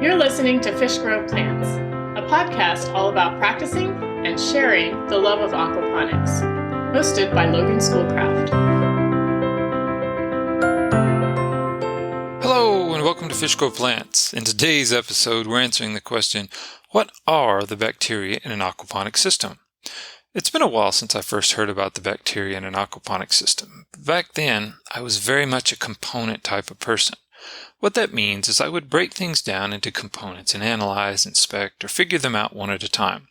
You're listening to Fish Grow Plants, a podcast all about practicing and sharing the love of aquaponics, hosted by Logan Schoolcraft. Hello and welcome to Fish Grow Plants. In today's episode, we're answering the question, what are the bacteria in an aquaponic system? It's been a while since I first heard about the bacteria in an aquaponic system. Back then, I was very much a component type of person. What that means is I would break things down into components and analyze, inspect, or figure them out one at a time.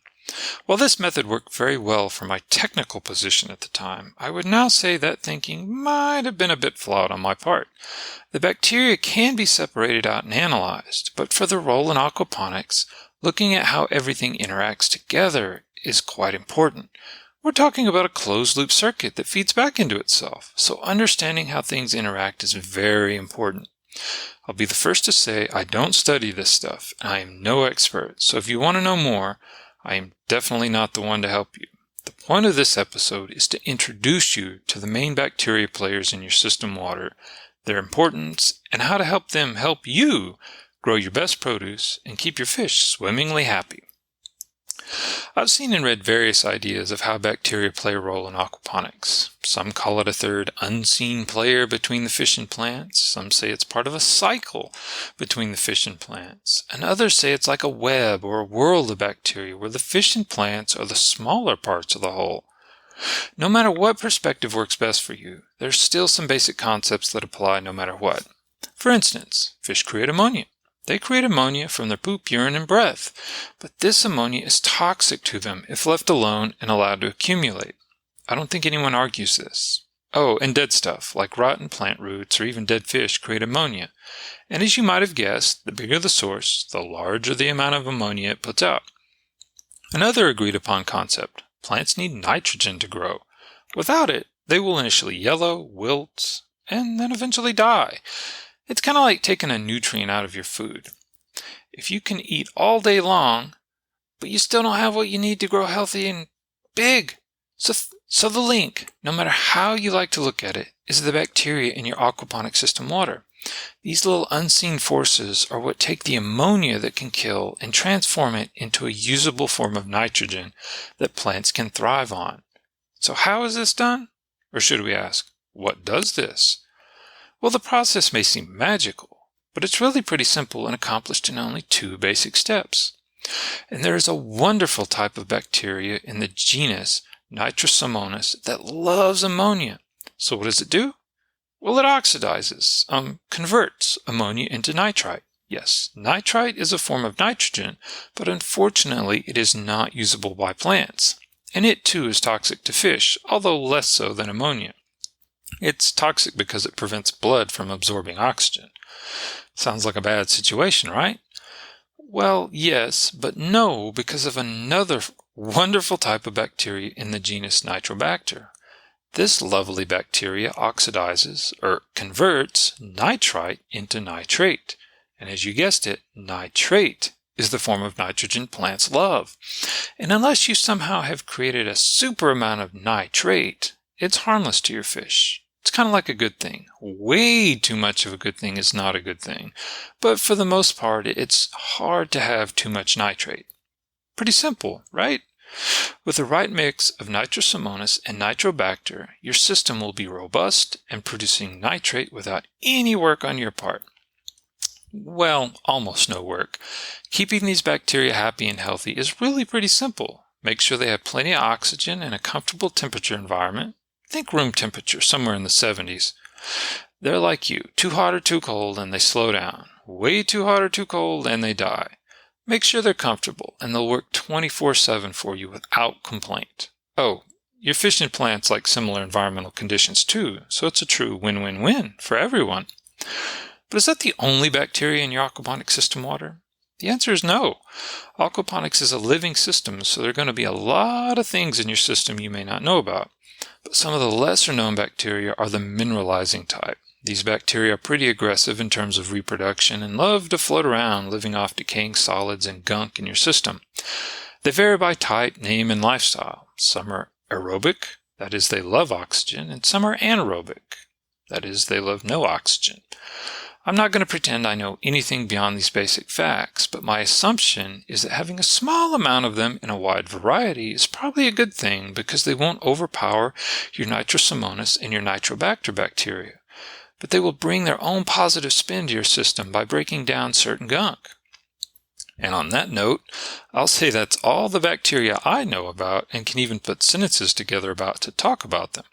While this method worked very well for my technical position at the time, I would now say that thinking might have been a bit flawed on my part. The bacteria can be separated out and analyzed, but for the role in aquaponics, looking at how everything interacts together is quite important. We're talking about a closed-loop circuit that feeds back into itself, so understanding how things interact is very important. I'll be the first to say I don't study this stuff, and I am no expert, so if you want to know more, I am definitely not the one to help you. The point of this episode is to introduce you to the main bacteria players in your system water, their importance, and how to help them help you grow your best produce and keep your fish swimmingly happy. I've seen and read various ideas of how bacteria play a role in aquaponics. Some call it a third unseen player between the fish and plants. Some say it's part of a cycle between the fish and plants. And others say it's like a web or a world of bacteria where the fish and plants are the smaller parts of the whole. No matter what perspective works best for you, there's still some basic concepts that apply no matter what. For instance, fish create ammonia. They create ammonia from their poop, urine, and breath, but this ammonia is toxic to them if left alone and allowed to accumulate. I don't think anyone argues this. Oh, and dead stuff, like rotten plant roots or even dead fish, create ammonia. And as you might have guessed, the bigger the source, the larger the amount of ammonia it puts out. Another agreed-upon concept, plants need nitrogen to grow. Without it, they will initially yellow, wilt, and then eventually die. It's kind of like taking a nutrient out of your food. If you can eat all day long, but you still don't have what you need to grow healthy and big. So the link, no matter how you like to look at it, is the bacteria in your aquaponic system water. These little unseen forces are what take the ammonia that can kill and transform it into a usable form of nitrogen that plants can thrive on. So how is this done? Or should we ask, what does this? Well, the process may seem magical, but it's really pretty simple and accomplished in only 2 basic steps. And there is a wonderful type of bacteria in the genus Nitrosomonas that loves ammonia. So what does it do? Well, it oxidizes, converts ammonia into nitrite. Yes, nitrite is a form of nitrogen, but unfortunately it is not usable by plants. And it too is toxic to fish, although less so than ammonia. It's toxic because it prevents blood from absorbing oxygen. Sounds like a bad situation, right? Well, yes, but no, because of another wonderful type of bacteria in the genus Nitrobacter. This lovely bacteria oxidizes, or converts, nitrite into nitrate. And as you guessed it, nitrate is the form of nitrogen plants love. And unless you somehow have created a super amount of nitrate, it's harmless to your fish. It's kind of like a good thing. Way too much of a good thing is not a good thing. But for the most part, it's hard to have too much nitrate. Pretty simple, right? With the right mix of Nitrosomonas and Nitrobacter, your system will be robust and producing nitrate without any work on your part. Well, almost no work. Keeping these bacteria happy and healthy is really pretty simple. Make sure they have plenty of oxygen and a comfortable temperature environment. Think room temperature, somewhere in the 70s. They're like you, too hot or too cold, and they slow down. Way too hot or too cold, and they die. Make sure they're comfortable, and they'll work 24/7 for you without complaint. Oh, your fish and plants like similar environmental conditions too, so it's a true win-win-win for everyone. But is that the only bacteria in your aquaponic system water? The answer is no. Aquaponics is a living system, so there are going to be a lot of things in your system you may not know about. But some of the lesser-known bacteria are the mineralizing type. These bacteria are pretty aggressive in terms of reproduction and love to float around, living off decaying solids and gunk in your system. They vary by type, name, and lifestyle. Some are aerobic, that is, they love oxygen, and some are anaerobic, that is, they love no oxygen. I'm not going to pretend I know anything beyond these basic facts, but my assumption is that having a small amount of them in a wide variety is probably a good thing because they won't overpower your Nitrosomonas and your Nitrobacter bacteria, but they will bring their own positive spin to your system by breaking down certain gunk. And on that note, I'll say that's all the bacteria I know about and can even put sentences together about to talk about them.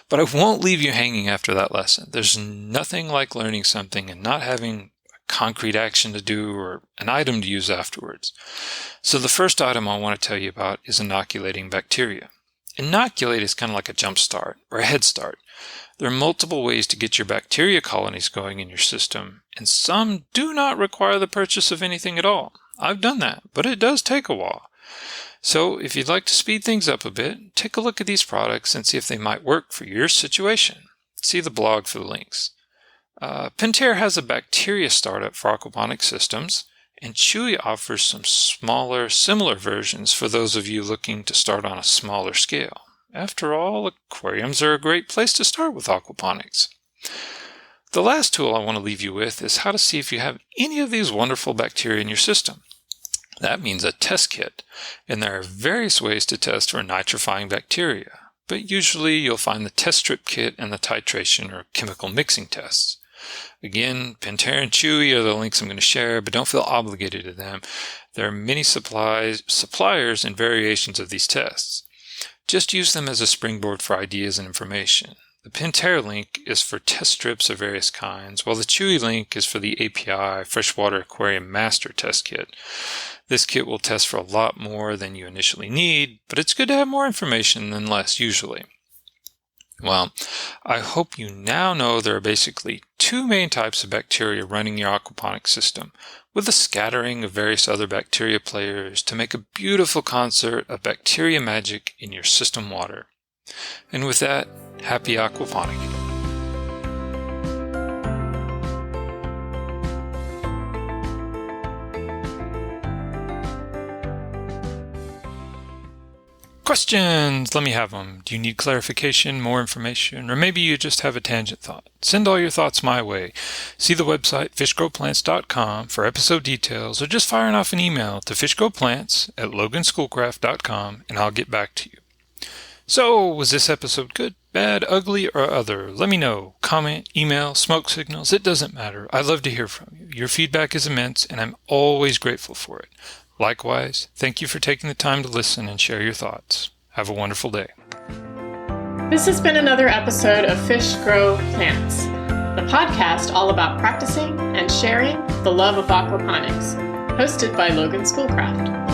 But I won't leave you hanging after that lesson. There's nothing like learning something and not having a concrete action to do or an item to use afterwards. So the first item I want to tell you about is inoculating bacteria. Inoculate is kind of like a jump start or a head start. There are multiple ways to get your bacteria colonies going in your system, and some do not require the purchase of anything at all. I've done that, but it does take a while. So if you'd like to speed things up a bit, take a look at these products and see if they might work for your situation. See the blog for the links. Pentair has a bacteria startup for aquaponic systems, and Chewy offers some smaller, similar versions for those of you looking to start on a smaller scale. After all, aquariums are a great place to start with aquaponics. The last tool I want to leave you with is how to see if you have any of these wonderful bacteria in your system. That means a test kit, and there are various ways to test for nitrifying bacteria, but usually you'll find the test strip kit and the titration or chemical mixing tests. Again, Pentair and Chewy are the links I'm going to share, but don't feel obligated to them. There are many suppliers and variations of these tests. Just use them as a springboard for ideas and information. The Pentair link is for test strips of various kinds, while the Chewy link is for the API Freshwater Aquarium Master Test Kit. This kit will test for a lot more than you initially need, but it's good to have more information than less usually. Well, I hope you now know there are basically two main types of bacteria running your aquaponic system, with a scattering of various other bacteria players to make a beautiful concert of bacteria magic in your system water. And with that, happy aquaponic. Questions! Let me have them. Do you need clarification, more information, or maybe you just have a tangent thought? Send all your thoughts my way. See the website fishgrowplants.com for episode details, or just firing off an email to fishgrowplants@loganschoolcraft.com and I'll get back to you. So, was this episode good, bad, ugly, or other? Let me know. Comment, email, smoke signals, it doesn't matter. I love to hear from you. Your feedback is immense and I'm always grateful for it. Likewise, thank you for taking the time to listen and share your thoughts. Have a wonderful day. This has been another episode of Fish Grow Plants, the podcast all about practicing and sharing the love of aquaponics, hosted by Logan Schoolcraft.